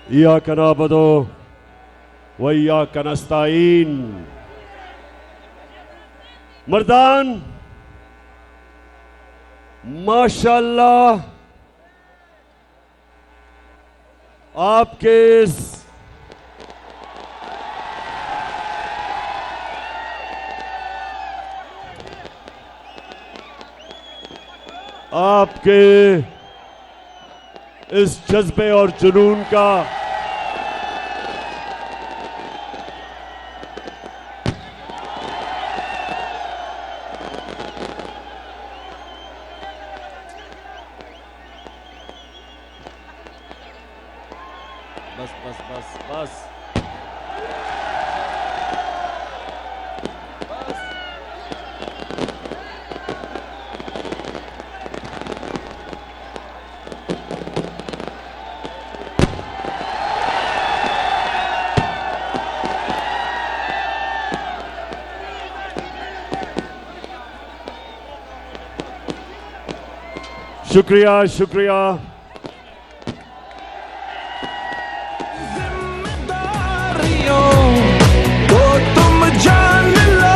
इय्याक नअबुदु व इय्याक नस्तईन। मर्दान, माशाअल्लाह आपके इस जज्बे और जुनून का बस बस बस बस शुक्रिया शुक्रिया। तो तुम जान लो।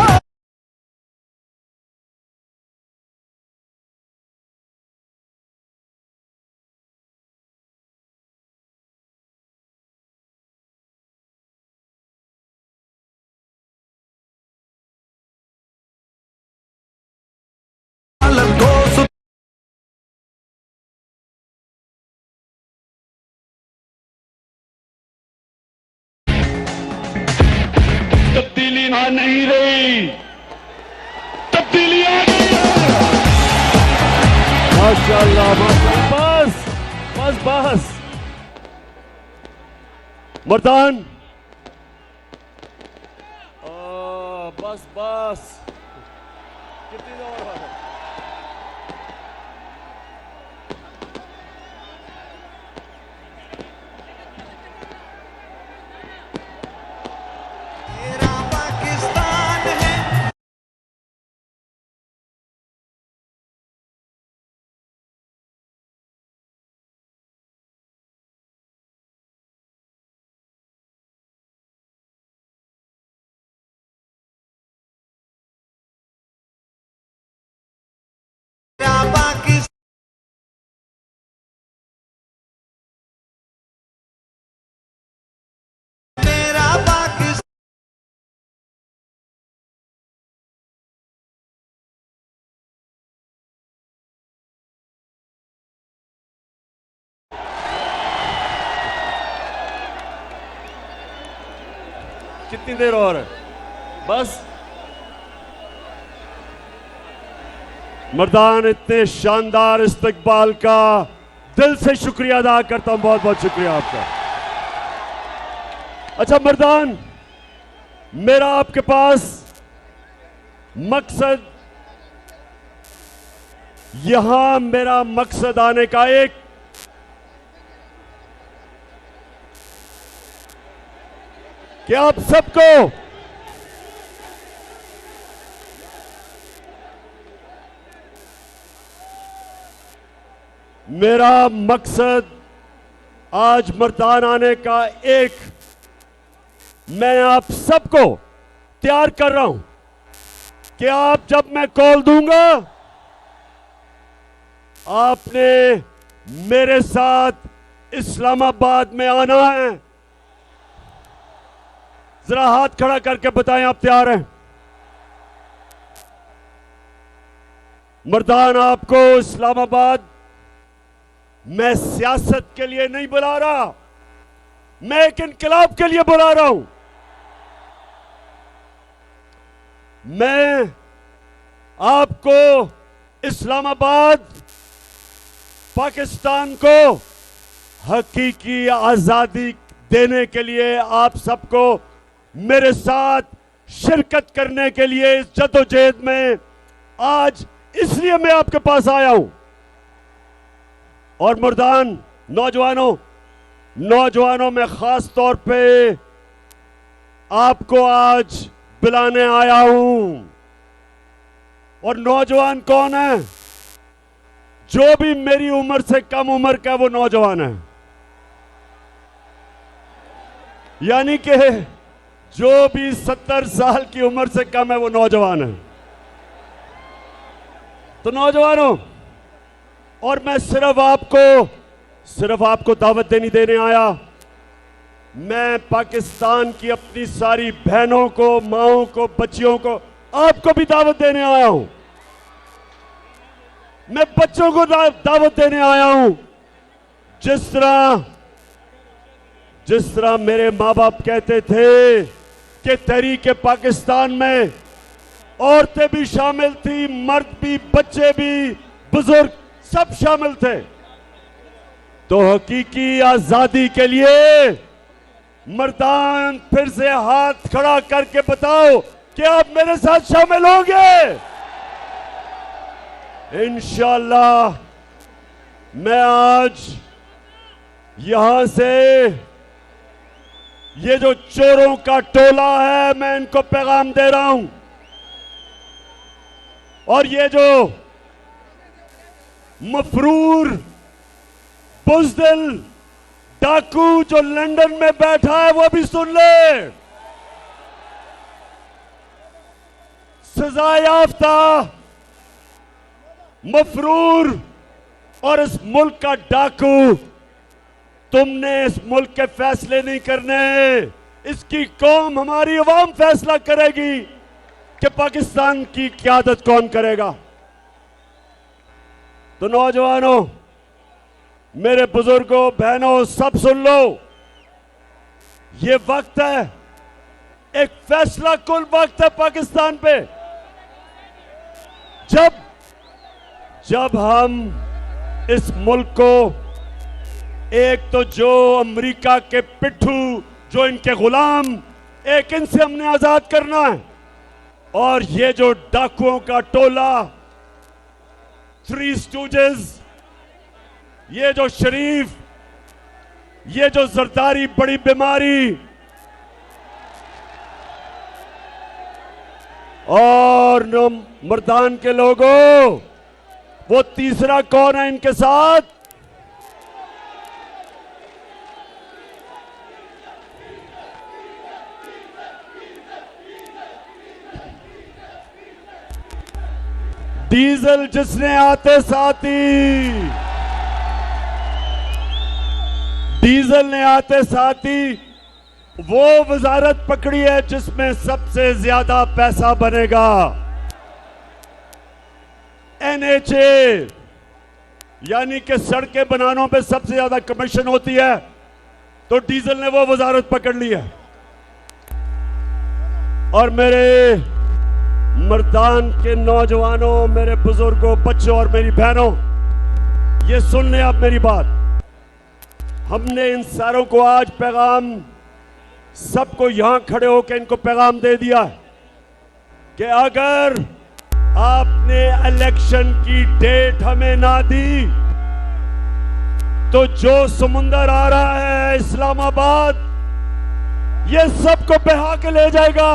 तब्दीली आ नहीं रही, तब्दीली आ गई है। माशाअल्लाह माशाअल्लाह। बस बस बस मर्दान, बस बस कितनी देर और है? तेरा पाकिस्तान है। तेरा पाकिस्तान, मेरा पाकिस्तान। कितनी देर और है? बस मर्दान, इतने शानदार इस्तकबाल का दिल से शुक्रिया अदा करता हूं। बहुत बहुत शुक्रिया आपका। अच्छा मर्दान, मेरा आपके पास मकसद, यहां मेरा मकसद आने का एक कि आप सबको मेरा मकसद आज मर्दान आने का एक, मैं आप सबको तैयार कर रहा हूं कि आप जब मैं कॉल दूंगा, आपने मेरे साथ इस्लामाबाद में आना है। जरा हाथ खड़ा करके बताएं आप तैयार हैं? मर्दान, आपको इस्लामाबाद मैं सियासत के लिए नहीं बुला रहा, मैं एक इनकलाब के लिए बुला रहा हूं। मैं आपको इस्लामाबाद, पाकिस्तान को हकीकी आजादी देने के लिए आप सबको मेरे साथ शिरकत करने के लिए इस जद्दोजहद में आज इसलिए मैं आपके पास आया हूं। और मर्दान, नौजवानों में खास तौर पे आपको आज बुलाने आया हूं। और नौजवान कौन है? जो भी मेरी उम्र से कम उम्र का वो नौजवान है। यानी कि जो भी 70 साल की उम्र से कम है वो नौजवान है। तो नौजवानों, और मैं सिर्फ आपको दावत देने आया। मैं पाकिस्तान की अपनी सारी बहनों को, माओं को, बच्चियों को, आपको भी दावत देने आया हूं। मैं बच्चों को दावत देने आया हूं। जिस तरह मेरे माँ बाप कहते थे कि तहरीक पाकिस्तान में औरतें भी शामिल थी, मर्द भी, बच्चे भी, बुजुर्ग सब शामिल थे। तो हकीकी आजादी के लिए मर्दान फिर से हाथ खड़ा करके बताओ कि आप मेरे साथ शामिल होंगे। इंशाअल्लाह मैं आज यहां से ये जो चोरों का टोला है, मैं इनको पैगाम दे रहा हूं। और ये जो मफरूर बुज़दिल डाकू जो लंदन में बैठा है वो भी सुन ले। सजा याफ्ता मफरूर और इस मुल्क का डाकू, तुमने इस मुल्क के फैसले नहीं करने। इसकी कौम, हमारी अवाम फैसला करेगी कि पाकिस्तान की क़यादत कौन करेगा। तो नौजवानों, मेरे बुजुर्गों, बहनों, सब सुन लो। ये वक्त है, एक फैसला कुल वक्त है पाकिस्तान पे। जब हम इस मुल्क को, एक तो जो अमेरिका के पिट्ठू, जो इनके गुलाम, एक इनसे हमने आजाद करना है। और ये जो डाकुओं का टोला, थ्री स्टूजेस, ये जो शरीफ, ये जो जरदारी बड़ी बीमारी, और मर्दान के लोगों, वो तीसरा कौन है इनके साथ? डीजल जिसने आते साथ ही, डीजल ने आते साथ ही वो वजारत पकड़ी है जिसमें सबसे ज्यादा पैसा बनेगा। एनएचए यानी कि सड़कें बनाने पे सबसे ज्यादा कमीशन होती है, तो डीजल ने वो वजारत पकड़ ली है। और मेरे मर्दान के नौजवानों, मेरे बुजुर्गों, बच्चों और मेरी बहनों, ये सुन लें आप मेरी बात। हमने इन सारों को आज पैगाम, सबको यहां खड़े होकर इनको पैगाम दे दिया कि अगर आपने इलेक्शन की डेट हमें ना दी तो जो समुंदर आ रहा है इस्लामाबाद, ये सबको बहा के ले जाएगा।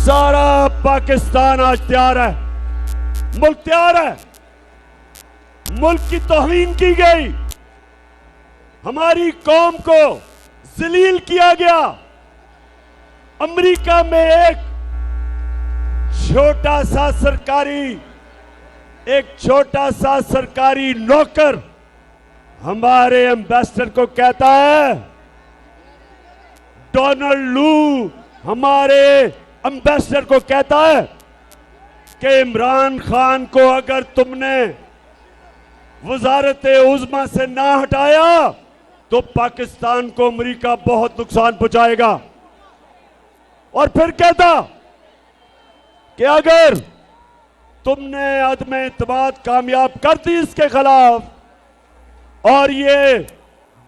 सारा पाकिस्तान आज तैयार है, मुल्क तैयार है। मुल्क की तौहीन की गई, हमारी कौम को जलील किया गया। अमेरिका में एक छोटा सा सरकारी नौकर हमारे एम्बेसडर को कहता है, डोनाल्ड लू हमारे एम्बेसडर को कहता है कि इमरान खान को अगर तुमने वजारत उज़्मा से ना हटाया तो पाकिस्तान को अमेरिका बहुत नुकसान पहुंचाएगा। और फिर कहता कि अगर तुमने अदम इत्मीनान कामयाब कर दी इसके खिलाफ और ये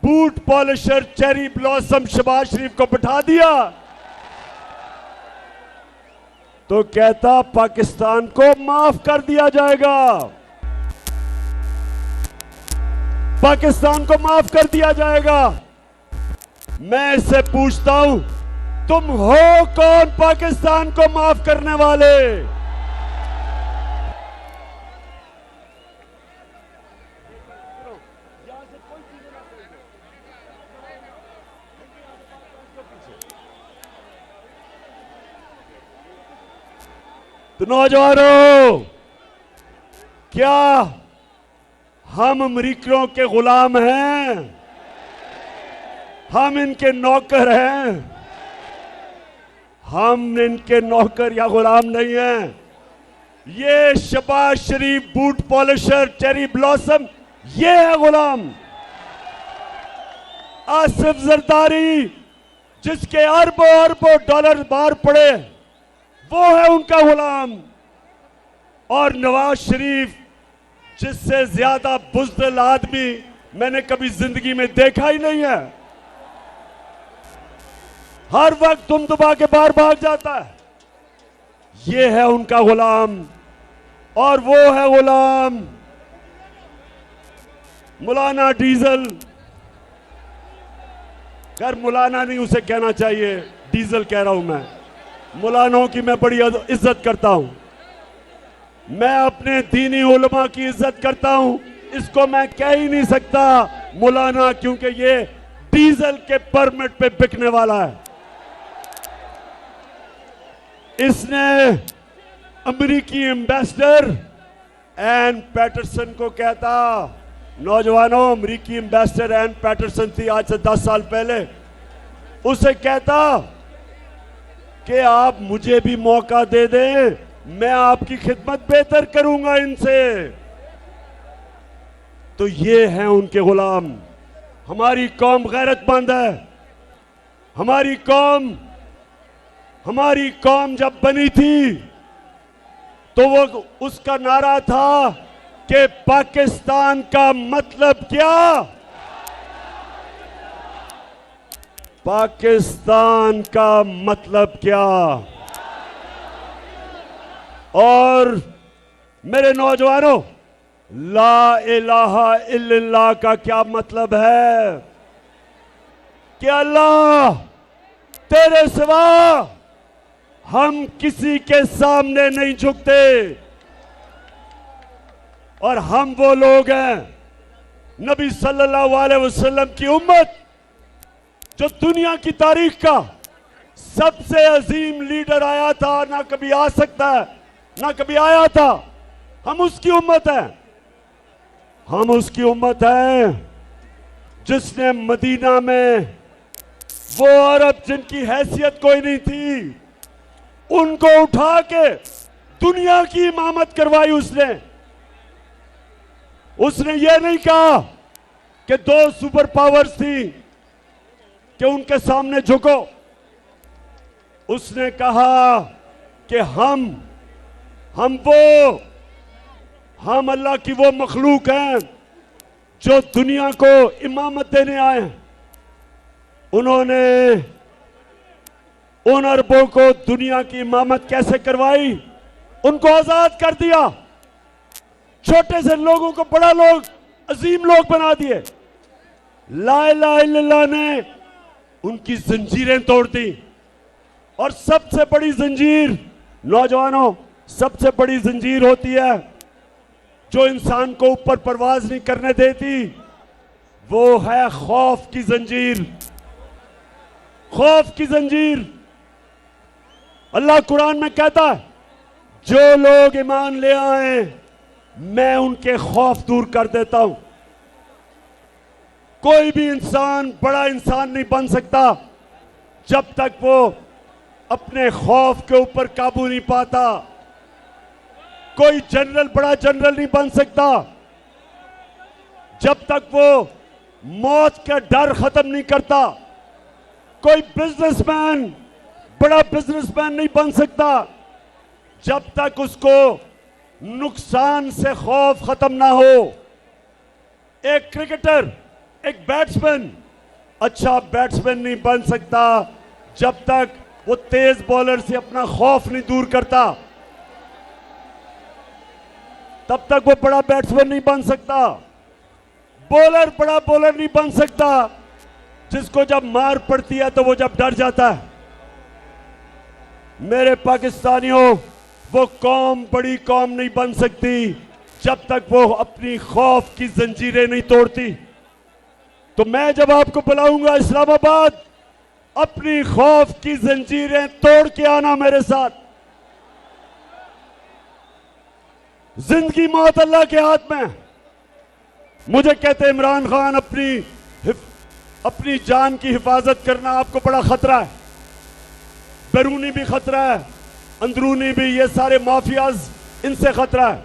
boot polisher cherry blossom Shahbaz Sharif को बिठा दिया, तो कहता पाकिस्तान को माफ कर दिया जाएगा, पाकिस्तान को माफ कर दिया जाएगा। मैं इससे पूछता हूं, तुम हो कौन पाकिस्तान को माफ करने वाले? तो नौजवानों, क्या हम अमरीकियों के गुलाम हैं? हम इनके नौकर हैं? हम इनके नौकर या गुलाम नहीं हैं। ये शहबाज शरीफ बूट पॉलिशर चेरी ब्लॉसम, ये है गुलाम। आसिफ जरदारी जिसके अरबों अरबों डॉलर बाहर पड़े, वो है उनका गुलाम। और नवाज शरीफ जिससे ज्यादा बुज़दिल आदमी मैंने कभी जिंदगी में देखा ही नहीं है। हर वक्त तुम दबा के बाहर भाग जाता है। ये है उनका गुलाम। और वो है गुलाम मौलाना डीजल। खैर मौलाना नहीं उसे कहना चाहिए, डीजल कह रहा हूं मैं। मौलानाओं की मैं बड़ी इज्जत करता हूं। मैं अपने दीनी उलमा की इज्जत करता हूं। इसको मैं कह ही नहीं सकता मौलाना, क्योंकि ये डीजल के परमिट पे बिकने वाला है। इसने अमेरिकी एम्बेसडर एन पैटरसन को कहता, नौजवानों, अमेरिकी एम्बेसडर एन पैटरसन थी आज से 10 साल पहले, उसे कहता कि आप मुझे भी मौका दे दें, मैं आपकी खिदमत बेहतर करूंगा इनसे। तो ये हैं उनके गुलाम। हमारी कौम गैरतमंद है। हमारी कौम जब बनी थी तो वो उसका नारा था कि पाकिस्तान का मतलब क्या? पाकिस्तान का मतलब क्या? और मेरे नौजवानों, ला इलाहा इल्लल्लाह का क्या मतलब है? कि अल्लाह तेरे सिवा हम किसी के सामने नहीं झुकते। और हम वो लोग हैं, नबी सल्लल्लाहु अलैहि वसल्लम की उम्मत, जो दुनिया की तारीख का सबसे अजीम लीडर आया था, ना कभी आ सकता है, ना कभी आया था। हम उसकी उम्मत है। हम उसकी उम्मत है जिसने मदीना में वो अरब जिनकी हैसियत कोई नहीं थी, उनको उठा के दुनिया की इमामत करवाई। उसने ये नहीं कहा कि 2 सुपर पावर्स थी कि उनके सामने झुको। उसने कहा कि हम अल्लाह की वो मखलूक हैं जो दुनिया को इमामत देने आए हैं। उन्होंने उन अरबों को दुनिया की इमामत कैसे करवाई? उनको आजाद कर दिया। छोटे से लोगों को बड़ा लोग, अजीम लोग बना दिए। ला इलाहा इल्लल्लाह ने उनकी जंजीरें तोड़ दी। और सबसे बड़ी जंजीर, नौजवानों, सबसे बड़ी जंजीर होती है जो इंसान को ऊपर परवाज नहीं करने देती, वो है खौफ की जंजीर। खौफ की जंजीर। अल्लाह कुरान में कहता है, जो लोग ईमान ले आए मैं उनके खौफ दूर कर देता हूं। कोई भी इंसान बड़ा इंसान नहीं बन सकता जब तक वो अपने खौफ के ऊपर काबू नहीं पाता। कोई जनरल बड़ा जनरल नहीं बन सकता जब तक वो मौत का डर खत्म नहीं करता। कोई बिजनेसमैन बड़ा बिजनेसमैन नहीं बन सकता जब तक उसको नुकसान से खौफ खत्म ना हो। एक क्रिकेटर, एक बैट्समैन अच्छा बैट्समैन नहीं बन सकता जब तक वो तेज बॉलर से अपना खौफ नहीं दूर करता। तब तक वो बड़ा बैट्समैन नहीं बन सकता। बॉलर बड़ा बॉलर नहीं बन सकता जिसको जब मार पड़ती है तो वो जब डर जाता है। मेरे पाकिस्तानियों, वो कौम बड़ी कौम नहीं बन सकती जब तक वो अपनी खौफ की जंजीरें नहीं तोड़ती। तो मैं जब आपको बुलाऊंगा इस्लामाबाद, अपनी खौफ की जंजीरें तोड़ के आना मेरे साथ। जिंदगी मौत अल्लाह के हाथ में। मुझे कहते इमरान खान अपनी जान की हिफाजत करना आपको बड़ा खतरा है, बैरूनी भी खतरा है, अंदरूनी भी। ये सारे माफियाज, इनसे खतरा है।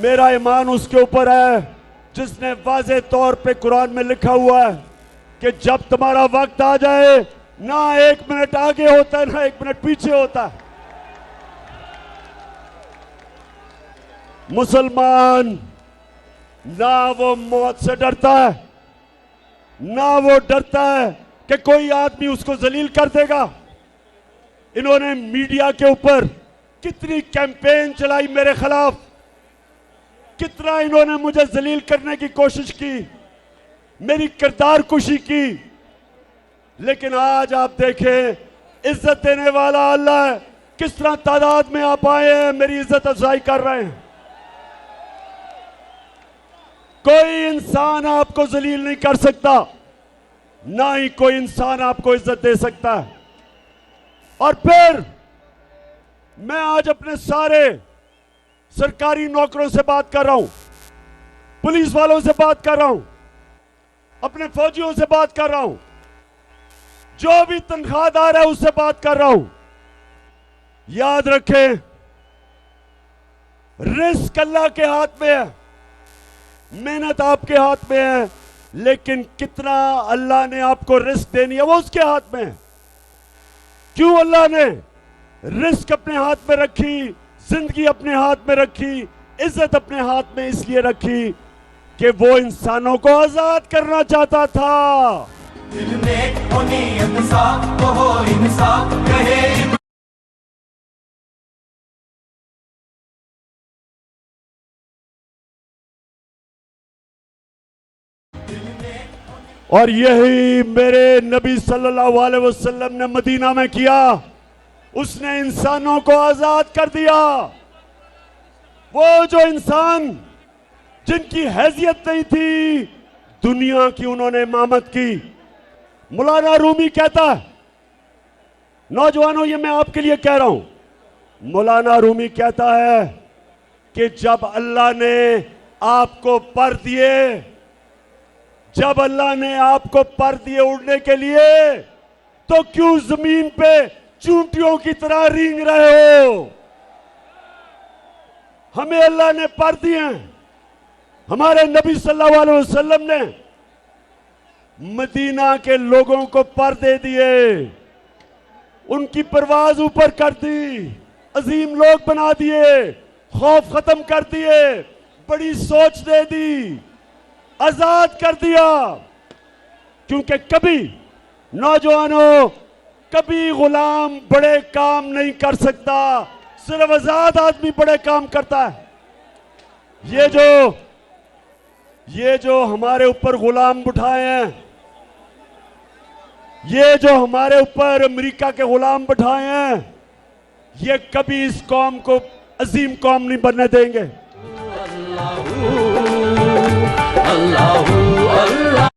मेरा ईमान उसके ऊपर है जिसने वाज़े तौर पे कुरान में लिखा हुआ है कि जब तुम्हारा वक्त आ जाए, ना 1 मिनट आगे होता है ना 1 मिनट पीछे होता है। मुसलमान ना वो मौत से डरता है, ना वो डरता है कि कोई आदमी उसको जलील कर देगा। इन्होंने मीडिया के ऊपर कितनी कैंपेन चलाई मेरे खिलाफ, कितना इन्होंने मुझे जलील करने की कोशिश की, मेरी किरदार कुशी की। लेकिन आज आप देखें, इज्जत देने वाला अल्लाह है। किस तरह तादाद में आप आए हैं, मेरी इज्जत अफजाई कर रहे हैं। कोई इंसान आपको जलील नहीं कर सकता, ना ही कोई इंसान आपको इज्जत दे सकता है। और फिर मैं आज अपने सारे सरकारी नौकरों से बात कर रहा हूं, पुलिस वालों से बात कर रहा हूं, अपने फौजियों से बात कर रहा हूं, जो भी तनख्वाहदार है उससे बात कर रहा हूं। याद रखें, रिस्क अल्लाह के हाथ में है, मेहनत आपके हाथ में है, लेकिन कितना अल्लाह ने आपको रिस्क देनी है वो उसके हाथ में है। क्यों अल्लाह ने रिस्क अपने हाथ में रखी, जिंदगी अपने हाथ में रखी, इज्जत अपने हाथ में इसलिए रखी कि वो इंसानों को आजाद करना चाहता था। दिल में हो नीयत साफ, वो हो इंसाफ कहे। और यही मेरे नबी सल्लल्लाहु अलैहि वसल्लम ने मदीना में किया। उसने इंसानों को आजाद कर दिया। वो जो इंसान जिनकी हैसियत नहीं थी, दुनिया की उन्होंने इमामत की। मौलाना रूमी कहता है, नौजवानों ये मैं आपके लिए कह रहा हूं, मौलाना रूमी कहता है कि जब अल्लाह ने आपको पर दिए, जब अल्लाह ने आपको पर दिए उड़ने के लिए, तो क्यों जमीन पे चूंटियों की तरह रेंग रहे हो? हमें अल्लाह ने पर दिए हैं। हमारे नबी सल्लल्लाहु अलैहि वसल्लम ने मदीना के लोगों को पर दे दिए, उनकी परवाज ऊपर कर दी, अजीम लोग बना दिए, खौफ खत्म कर दिए, बड़ी सोच दे दी, आजाद कर दिया। क्योंकि कभी नौजवानों, कभी गुलाम बड़े काम नहीं कर सकता, सिर्फ आजाद आदमी बड़े काम करता है। ये जो हमारे ऊपर गुलाम बिठाए हैं, ये जो हमारे ऊपर अमेरिका के गुलाम बिठाए हैं, ये कभी इस कौम को अजीम कौम नहीं बनने देंगे। अल्लाहू अल्लाह।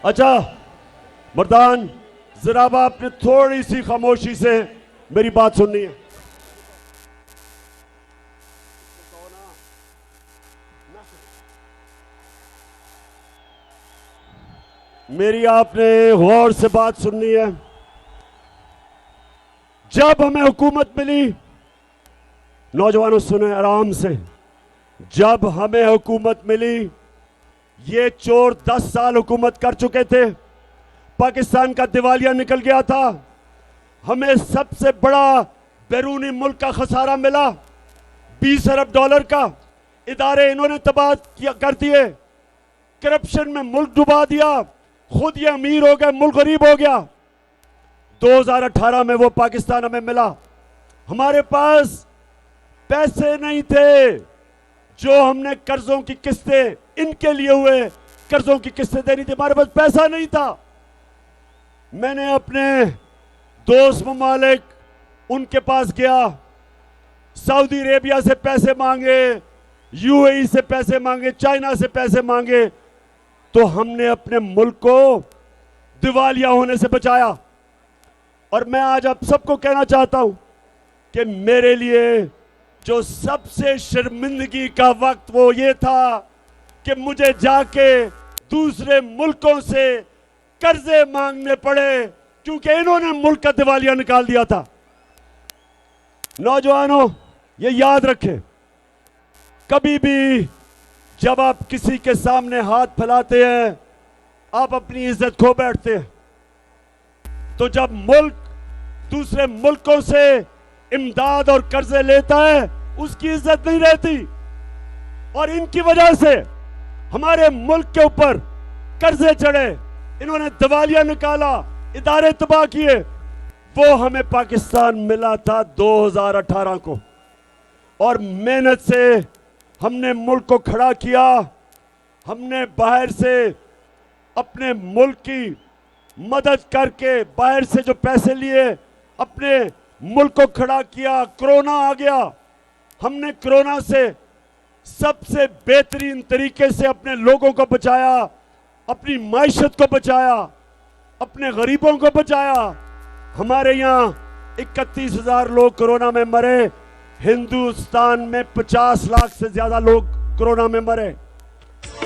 अच्छा मर्दान, जरा आपने थोड़ी सी खामोशी से मेरी बात सुननी है। मेरी आपने गौर से बात सुननी है। जब हमें हुकूमत मिली, नौजवानों सुने आराम से, जब हमें हुकूमत मिली, ये चोर 10 साल हुकूमत कर चुके थे, पाकिस्तान का दिवालिया निकल गया था, हमें सबसे बड़ा बैरूनी मुल्क का खसारा मिला, 20 अरब डॉलर का। इदारे इन्होंने तबाह कर दिए, करप्शन में मुल्क डुबा दिया, खुद ये अमीर हो गए, मुल्क गरीब हो गया। 2018 में वो पाकिस्तान हमें मिला। हमारे पास पैसे नहीं थे, जो हमने कर्जों की किस्तें, इनके लिए हुए कर्जों की किस्तें देनी थी, हमारे पास पैसा नहीं था। मैंने अपने दोस्त ममालिक उनके पास गया, सऊदी अरेबिया से पैसे मांगे, यूएई से पैसे मांगे, चाइना से पैसे मांगे, तो हमने अपने मुल्क को दिवालिया होने से बचाया। और मैं आज आप सबको कहना चाहता हूं कि मेरे लिए जो सबसे शर्मिंदगी का वक्त वो ये था कि मुझे जाके दूसरे मुल्कों से कर्जे मांगने पड़े, क्योंकि इन्होंने मुल्क का दिवालिया निकाल दिया था। नौजवानों, ये याद रखें, कभी भी जब आप किसी के सामने हाथ फैलाते हैं, आप अपनी इज्जत खो बैठते हैं। तो जब मुल्क दूसरे मुल्कों से इमदाद और कर्जे लेता है, उसकी इज्जत नहीं रहती। और इनकी वजह से हमारे मुल्क के ऊपर कर्जे चढ़े, इन्होंने दिवालिया निकाला, इदारे तबाह किए। वो हमें पाकिस्तान मिला था 2018 को, और मेहनत से हमने मुल्क को खड़ा किया। हमने बाहर से अपने मुल्क की मदद करके, बाहर से जो पैसे लिए, अपने मुल्क को खड़ा किया। कोरोना आ गया, हमने कोरोना से सबसे बेहतरीन तरीके से अपने लोगों को बचाया, अपनी माइशत को बचाया, अपने गरीबों को बचाया। हमारे यहाँ 31,000 लोग कोरोना में मरे, हिंदुस्तान में 50 लाख से ज्यादा लोग कोरोना में मरे।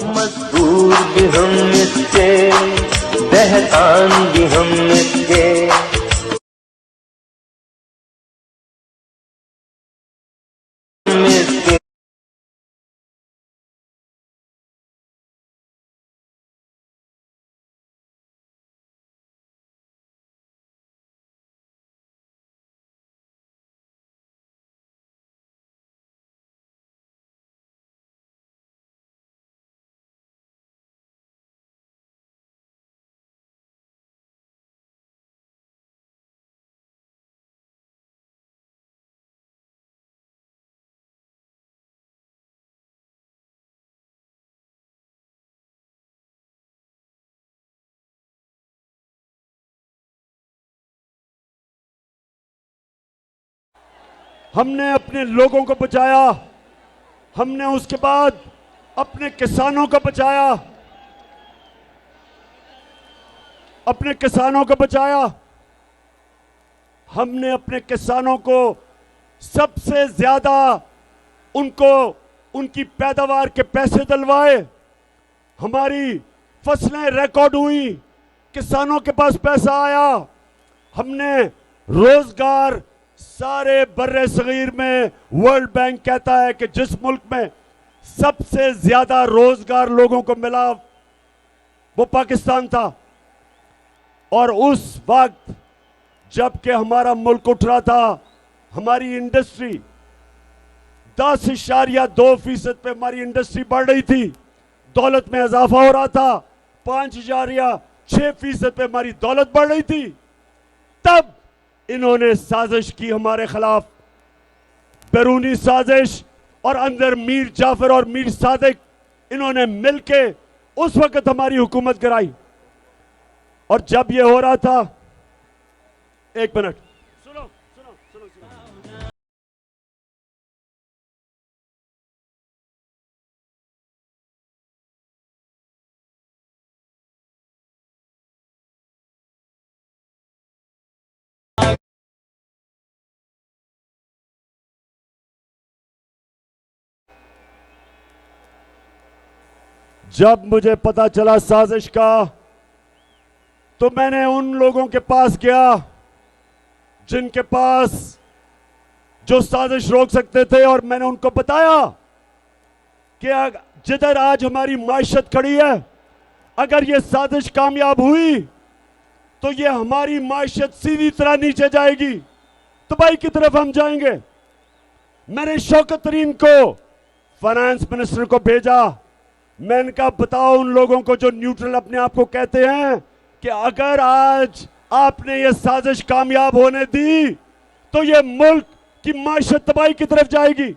मजबूर भी हम इसके, बहतान भी हम इसके। हमने अपने लोगों को बचाया, हमने उसके बाद अपने किसानों को बचाया, अपने किसानों को बचाया। हमने अपने किसानों को सबसे ज्यादा उनको उनकी पैदावार के पैसे दिलवाए। हमारी फसलें रिकॉर्ड हुई, किसानों के पास पैसा आया। हमने रोजगार सारे बर्रे सगीर में, वर्ल्ड बैंक कहता है कि जिस मुल्क में सबसे ज्यादा रोजगार लोगों को मिला वो पाकिस्तान था। और उस वक्त जबकि हमारा मुल्क उठ रहा था, हमारी इंडस्ट्री 10.2% पे हमारी इंडस्ट्री बढ़ रही थी, दौलत में इजाफा हो रहा था। 5.6% पे हमारी दौलत बढ़ रही थी। तब इन्होंने साजिश की हमारे खिलाफ, बैरूनी साजिश, और अंदर मीर जाफर और मीर सादिक इन्होंने मिलके उस वक्त हमारी हुकूमत गिराई। और जब ये हो रहा था, एक मिनट सुनो सुनो सुनो सुनो, जब मुझे पता चला साजिश का, तो मैंने उन लोगों के पास गया जिनके पास जो साजिश रोक सकते थे, और मैंने उनको बताया कि जिधर आज हमारी माइशत खड़ी है, अगर ये साजिश कामयाब हुई तो ये हमारी माइशत सीधी तरह नीचे जाएगी, तबाही की तरफ हम जाएंगे। मैंने शौकत तरीन को, फाइनेंस मिनिस्टर को भेजा। मैंने कहा बताओ उन लोगों को जो न्यूट्रल अपने आप को कहते हैं कि अगर आज आपने ये साजिश कामयाब होने दी तो ये मुल्क की माइशत तबाही की तरफ जाएगी।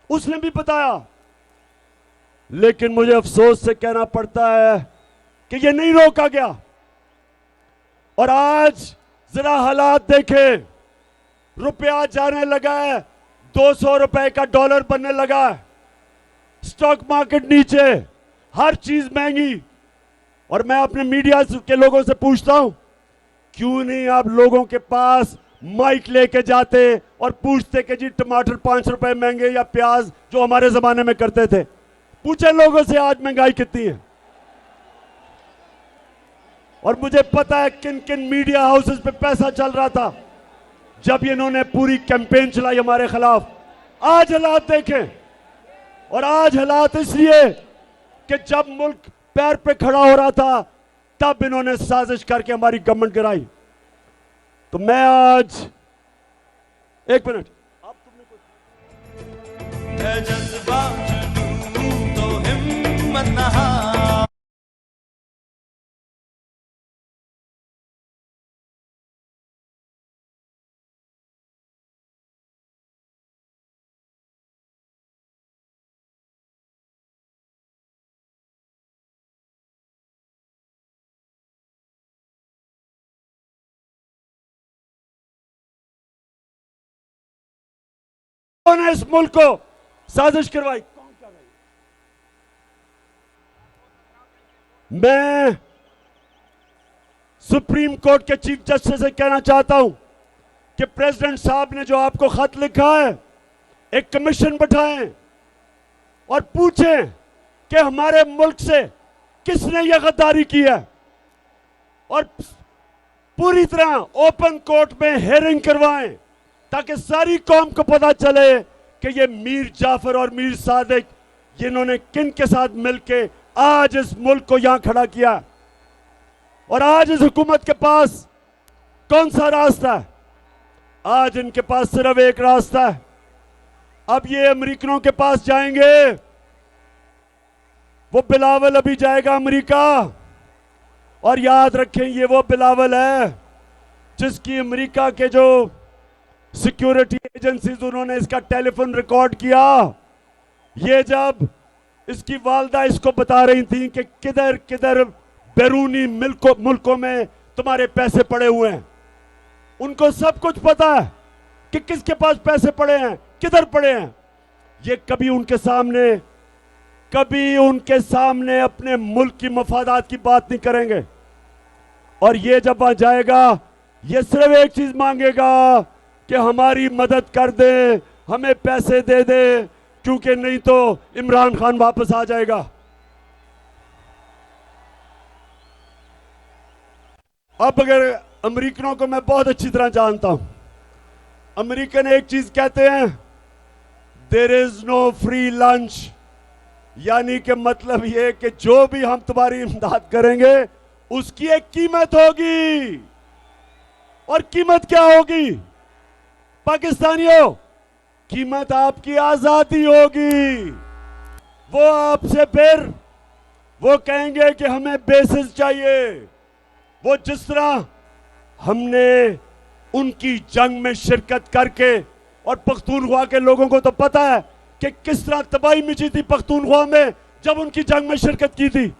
उसने भी बताया, लेकिन मुझे अफसोस से कहना पड़ता है कि ये नहीं रोका गया। और आज जरा हालात देखें, रुपया जाने लगा है ₹200 का डॉलर बनने लगा है, स्टॉक मार्केट नीचे, हर चीज महंगी। और मैं अपने मीडिया के लोगों से पूछता हूं, क्यों नहीं आप लोगों के पास माइक लेके जाते और पूछते कि जी टमाटर ₹5 महंगे या प्याज जो हमारे जमाने में करते थे। पूछे लोगों से आज महंगाई कितनी है। और मुझे पता है किन किन मीडिया हाउसेस पे पैसा चल रहा था जब इन्होंने पूरी कैंपेन चलाई हमारे खिलाफ। आज हालात देखें, और आज हालात इसलिए कि जब मुल्क पैर पे खड़ा हो रहा था तब इन्होंने साजिश करके हमारी गवर्नमेंट गिराई। तो मैं आज 1 मिनट, आप तुमने है जज्बा जुनून तो हिम्मत न हार। कौन है इस मुल्क को साजिश करवाई? कौन कर रही? मैं सुप्रीम कोर्ट के चीफ जस्टिस से कहना चाहता हूं कि प्रेसिडेंट साहब ने जो आपको खत लिखा है, एक कमीशन बैठाएं और पूछें कि हमारे मुल्क से किसने यह गद्दारी की है, और पूरी तरह ओपन कोर्ट में हेयरिंग करवाएं ताकि सारी कौम को पता चले कि ये मीर जाफर और मीर सादिक जिन्होंने किन के साथ मिलके आज इस मुल्क को यहां खड़ा किया। और आज इस हुकूमत के पास कौन सा रास्ता है? आज इनके पास सिर्फ एक रास्ता है। अब ये अमेरिकनों के पास जाएंगे, वो बिलावल अभी जाएगा अमेरिका, और याद रखें ये वो बिलावल है जिसकी अमेरिका के जो सिक्योरिटी एजेंसीज उन्होंने इसका टेलीफोन रिकॉर्ड किया। ये जब इसकी वालदा इसको बता रही थी कि किधर किधर बैरूनी मुल्कों में तुम्हारे पैसे पड़े हुए हैं, उनको सब कुछ पता है कि किसके पास पैसे पड़े हैं, किधर पड़े हैं। ये कभी उनके सामने अपने मुल्क की मफादात की बात नहीं करेंगे। और ये जब आ जाएगा, ये सिर्फ एक चीज मांगेगा कि हमारी मदद कर दे, हमें पैसे दे दे, क्योंकि नहीं तो इमरान खान वापस आ जाएगा। अब अगर अमेरिकनों को मैं बहुत अच्छी तरह जानता हूं, अमेरिकन एक चीज कहते हैं, there is no free lunch, यानी कि मतलब ये कि जो भी हम तुम्हारी इमदाद करेंगे उसकी एक कीमत होगी। और कीमत क्या होगी पाकिस्तानियों? कीमत आपकी आजादी होगी। वो आपसे फिर वो कहेंगे कि हमें बेसिस चाहिए। वो जिस तरह हमने उनकी जंग में शिरकत करके, और पख्तूनख्वा के लोगों को तो पता है कि किस तरह तबाही मची थी पख्तूनख्वा में जब उनकी जंग में शिरकत की थी।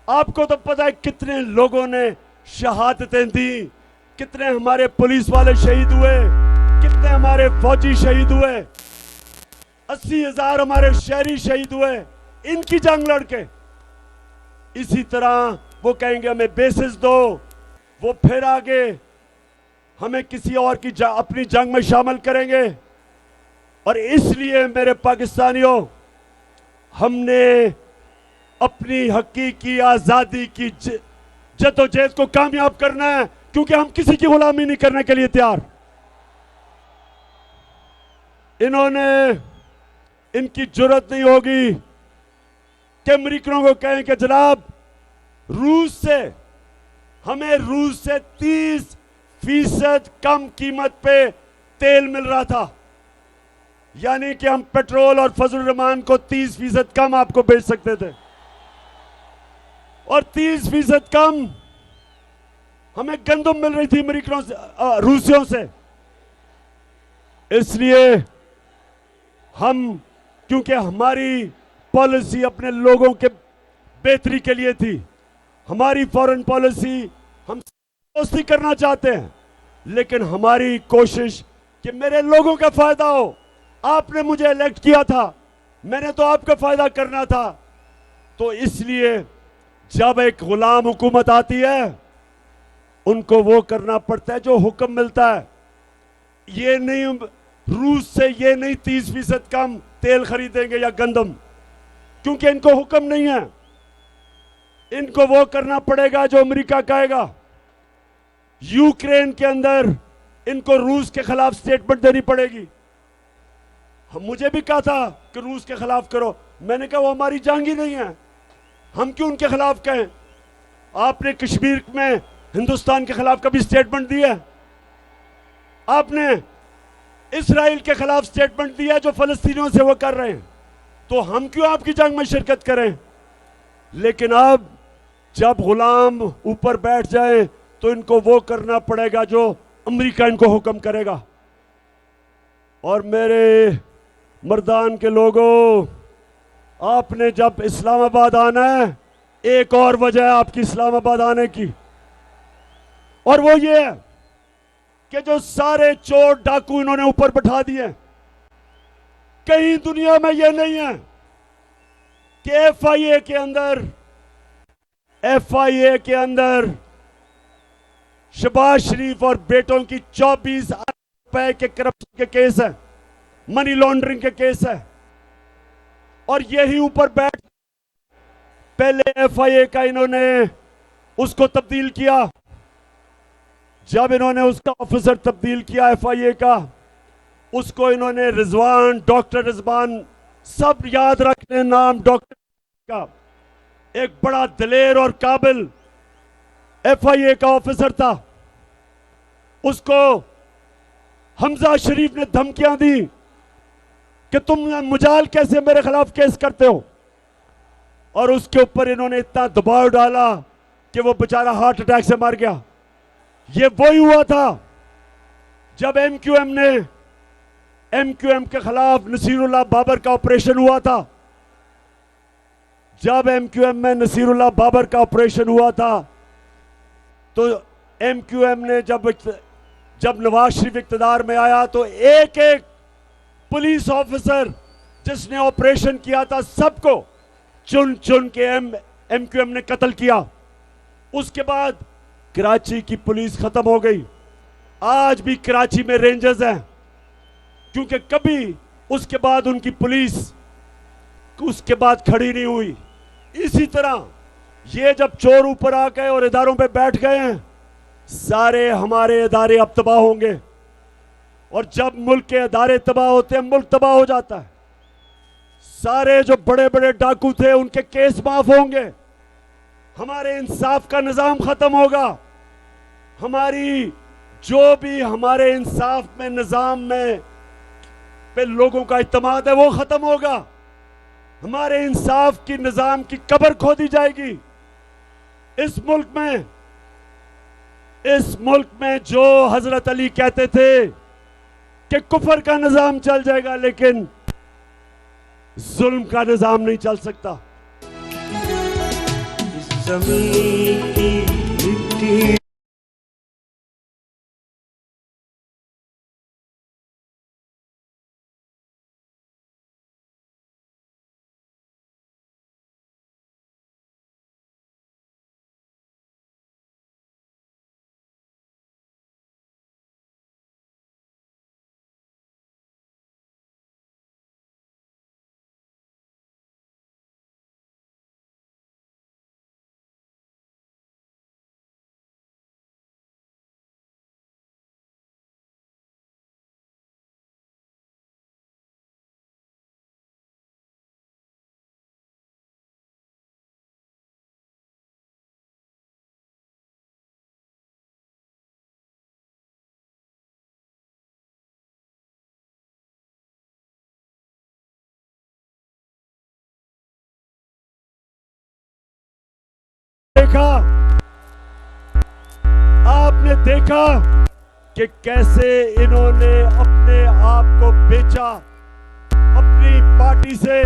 आपको तो पता है कितने लोगों ने शहादतें दी, कितने हमारे पुलिस वाले शहीद हुए, कितने हमारे फौजी शहीद हुए, 80,000 हमारे शहरी शहीद हुए इनकी जंग लड़के। इसी तरह वो कहेंगे हमें बेसिस दो, वो फिर आगे हमें किसी और की अपनी जंग में शामिल करेंगे। और इसलिए मेरे पाकिस्तानियों, हमने अपनी हकीकी आजादी की जद्दोजहद को कामयाब करना है, क्योंकि हम किसी की गुलामी नहीं करने के लिए तैयार। इनकी जरूरत नहीं होगी कि अमेरिकनों को कहें कि जनाब हमें रूस से 30% कम कीमत पे तेल मिल रहा था, यानी कि हम पेट्रोल और फजल रहमान को 30% कम आपको बेच सकते थे, और 30% कम हमें गंदम मिल रही थी अमेरिकनों से, रूसियों से। इसलिए क्योंकि हमारी पॉलिसी अपने लोगों के बेहतरी के लिए थी, हमारी फॉरेन पॉलिसी हम दोस्ती करना चाहते हैं, लेकिन हमारी कोशिश कि मेरे लोगों का फायदा हो, आपने मुझे इलेक्ट किया था, मैंने तो आपका फायदा करना था। तो इसलिए जब एक गुलाम हुकूमत आती है, उनको वो करना पड़ता है जो हुक्म मिलता है। ये नहीं, रूस से ये नहीं 30% कम तेल खरीदेंगे या गंदम, क्योंकि इनको हुक्म नहीं है। इनको वो करना पड़ेगा जो अमेरिका कहेगा। यूक्रेन के अंदर इनको रूस के खिलाफ स्टेटमेंट देनी पड़ेगी। मुझे भी कहा था कि रूस के खिलाफ करो, मैंने कहा वो हमारी जंग ही नहीं है, हम क्यों उनके खिलाफ कहें। आपने कश्मीर में हिंदुस्तान के खिलाफ कभी स्टेटमेंट दिया? आपने इसराइल के खिलाफ स्टेटमेंट दिया जो फलस्तीनियों से वो कर रहे हैं, तो हम क्यों आपकी जंग में शिरकत करें। लेकिन अब जब गुलाम ऊपर बैठ जाए तो इनको वो करना पड़ेगा जो अमेरिका इनको हुक्म करेगा। और मेरे मर्दान के लोगों, आपने जब इस्लामाबाद आना है, एक और वजह है आपकी इस्लामाबाद आने की, और वो ये है कि जो सारे चोर डाकू इन्होंने ऊपर बैठा दिए। कहीं दुनिया में ये नहीं है कि एफआईए के अंदर शहबाज शरीफ और बेटों की 24 अरब रुपए के करप्शन के केस है, मनी लॉन्ड्रिंग के केस है, और यही ऊपर बैठ पहले एफआईए का इन्होंने उसको तब्दील किया। जब इन्होंने उसका ऑफिसर तब्दील किया एफआईए का, उसको इन्होंने रिजवान, डॉक्टर रिजवान, सब याद रखने नाम डॉक्टर का, एक बड़ा दिलेर और काबिल एफआईए का ऑफिसर था। उसको हमजा शरीफ ने धमकियां दी कि तुम मुजाल कैसे मेरे खिलाफ केस करते हो, और उसके ऊपर इन्होंने इतना दबाव डाला कि वो बेचारा हार्ट अटैक से मर गया। ये वही हुआ था जब एमक्यूएम के खिलाफ नसीरुल्लाह बाबर का ऑपरेशन हुआ था। जब एमक्यूएम में नसीरुल्लाह बाबर का ऑपरेशन हुआ था, तो एमक्यूएम ने जब नवाज शरीफ इक्तदार में आया तो एक एक पुलिस ऑफिसर जिसने ऑपरेशन किया था सबको चुन चुन के एमक्यूएम ने कत्ल किया। उसके बाद कराची की पुलिस खत्म हो गई। आज भी कराची में रेंजर्स हैं, क्योंकि कभी उसके बाद उनकी पुलिस उसके बाद खड़ी नहीं हुई। इसी तरह ये जब चोर ऊपर आ गए और इदारों पे बैठ गए हैं, सारे हमारे इदारे अब तबाह होंगे, और जब मुल्क के इदारे तबाह होते हैं, मुल्क तबाह हो जाता है। सारे जो बड़े बड़े डाकू थे उनके केस माफ होंगे, हमारे इंसाफ का निजाम खत्म होगा, हमारी जो भी हमारे इंसाफ में निजाम में पे लोगों का इत्मीनान है वो खत्म होगा, हमारे इंसाफ की निजाम की कब्र खोदी जाएगी। इस मुल्क में जो हजरत अली कहते थे कि कुफर का निजाम चल जाएगा, लेकिन जुल्म का निजाम नहीं चल सकता। इस ज़मीन की मिट्टी आपने देखा कि कैसे इन्होंने अपने आप को बेचा, अपनी पार्टी से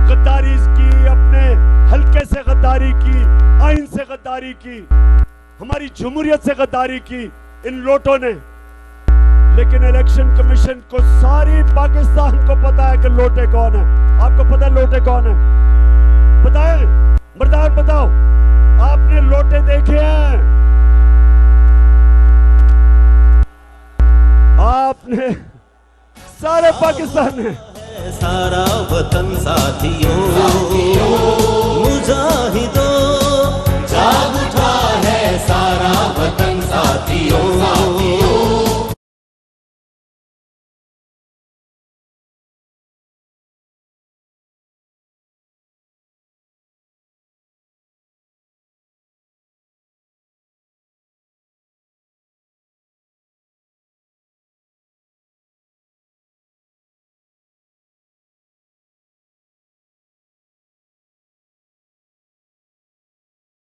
गद्दारी की, अपने हल्के से गद्दारी की, आइन से गद्दारी की, हमारी जमहूरियत से गद्दारी की इन लोटों ने। लेकिन इलेक्शन कमीशन को सारी पाकिस्तान को पता है कि लोटे कौन है। आपको पता है लोटे कौन है? बताएं, मर्दान बताओ, आपने लोटे देखे हैं? आपने सारे पाकिस्तान में सारा वतन साथियों मुजाहिदों जाग उठा है सारा वतन साथियों।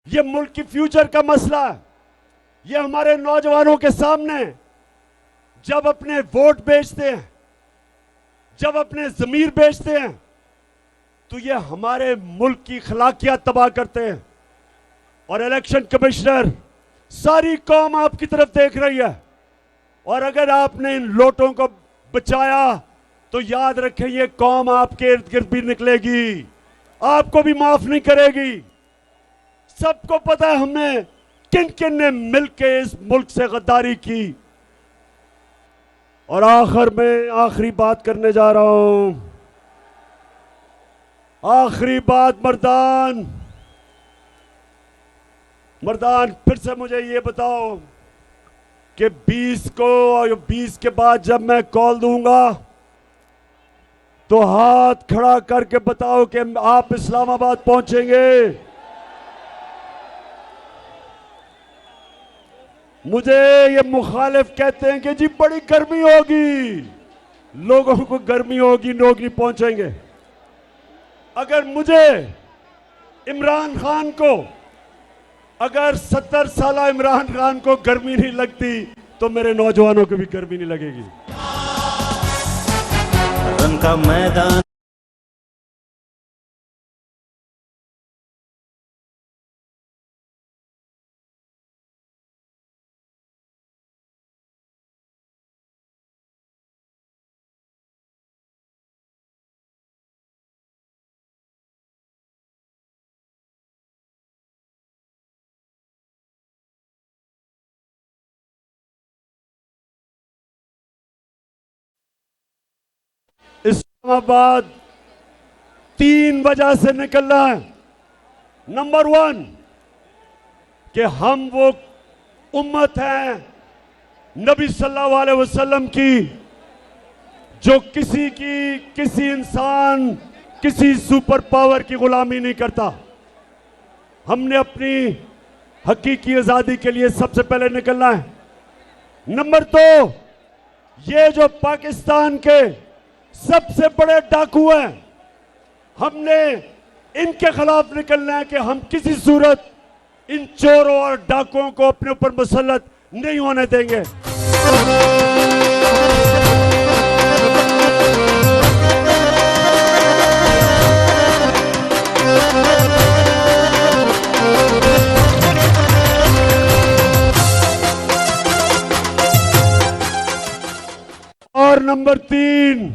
ये मुल्क की फ्यूचर का मसला है। ये हमारे नौजवानों के सामने जब अपने वोट बेचते हैं, जब अपने जमीर बेचते हैं, तो ये हमारे मुल्क की खलाकियात तबाह करते हैं। और इलेक्शन कमिश्नर, सारी कौम आपकी तरफ देख रही है। और अगर आपने इन लोटों को बचाया तो याद रखें, ये कौम आपके इर्द गिर्द भी निकलेगी, आपको भी माफ नहीं करेगी। सबको पता है हमने किन किन ने मिलकर इस मुल्क से गद्दारी की। और आखिर में आखिरी बात करने जा रहा हूं, आखिरी बात। मर्दान फिर से मुझे ये बताओ कि 20 को और 20 के बाद जब मैं कॉल दूंगा तो हाथ खड़ा करके बताओ कि आप इस्लामाबाद पहुंचेंगे। मुझे ये मुखालिफ कहते हैं कि जी बड़ी गर्मी होगी, लोगों को गर्मी होगी, लोग नहीं पहुंचेंगे। अगर मुझे इमरान खान को, अगर 70 साल इमरान खान को गर्मी नहीं लगती तो मेरे नौजवानों को भी गर्मी नहीं लगेगी। रन का मैदान इस्लामाबाद 3 वजह से निकलना है। नंबर 1 कि हम वो उम्मत हैं नबी सल्लल्लाहु अलैहि वसल्लम की, जो किसी इंसान, किसी सुपर पावर की गुलामी नहीं करता। हमने अपनी हकीकी आजादी के लिए सबसे पहले निकलना है। नंबर 2, ये जो पाकिस्तान के सबसे बड़े डाकू हैं, हमने इनके खिलाफ निकलना है कि हम किसी सूरत इन चोरों और डाकुओं को अपने ऊपर मुसल्लत नहीं होने देंगे। और नंबर 3,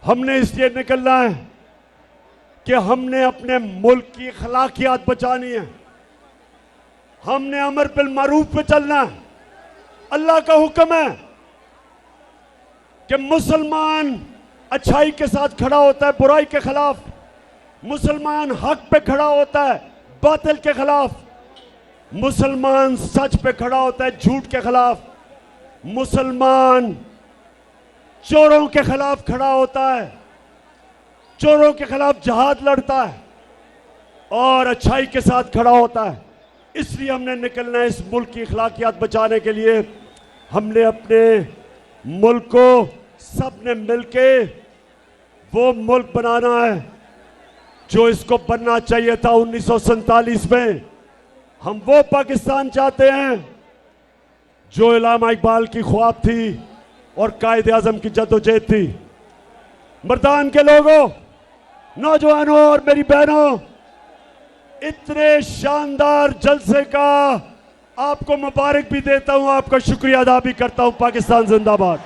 हमने इसलिए निकलना है कि हमने अपने मुल्क की अखलाकियात बचानी है। हमने अमर बिल मारूफ पे चलना है। अल्लाह का हुक्म है कि मुसलमान अच्छाई के साथ खड़ा होता है बुराई के खिलाफ, मुसलमान हक पे खड़ा होता है बातिल के खिलाफ, मुसलमान सच पे खड़ा होता है झूठ के खिलाफ, मुसलमान चोरों के खिलाफ खड़ा होता है, चोरों के खिलाफ जहाद लड़ता है और अच्छाई के साथ खड़ा होता है। इसलिए हमने निकलना है इस मुल्क की अखलाकियात बचाने के लिए। हमने अपने मुल्क को सबने मिलके वो मुल्क बनाना है जो इसको बनना चाहिए था 1947 में। हम वो पाकिस्तान चाहते हैं जो इलामा इकबाल की ख्वाब थी और कायदे आजम की जद्दोजहद थी। मर्दान के लोगों, नौजवानों और मेरी बहनों, इतने शानदार जलसे का आपको मुबारक भी देता हूं, आपका शुक्रिया अदा भी करता हूं। पाकिस्तान जिंदाबाद।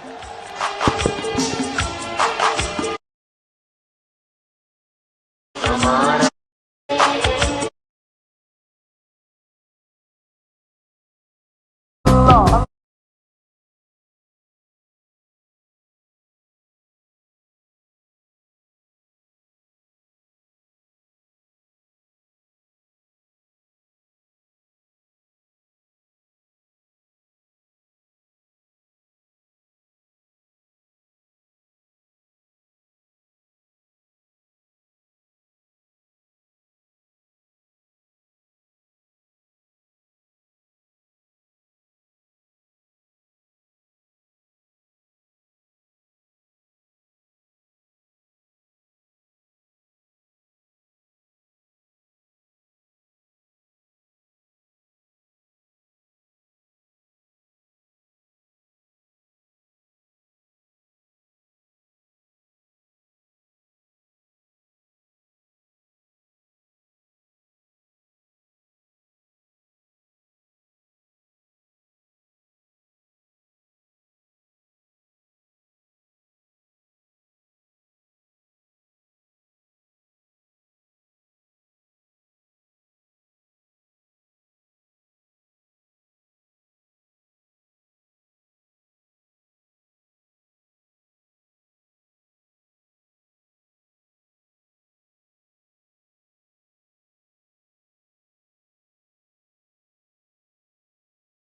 हमारा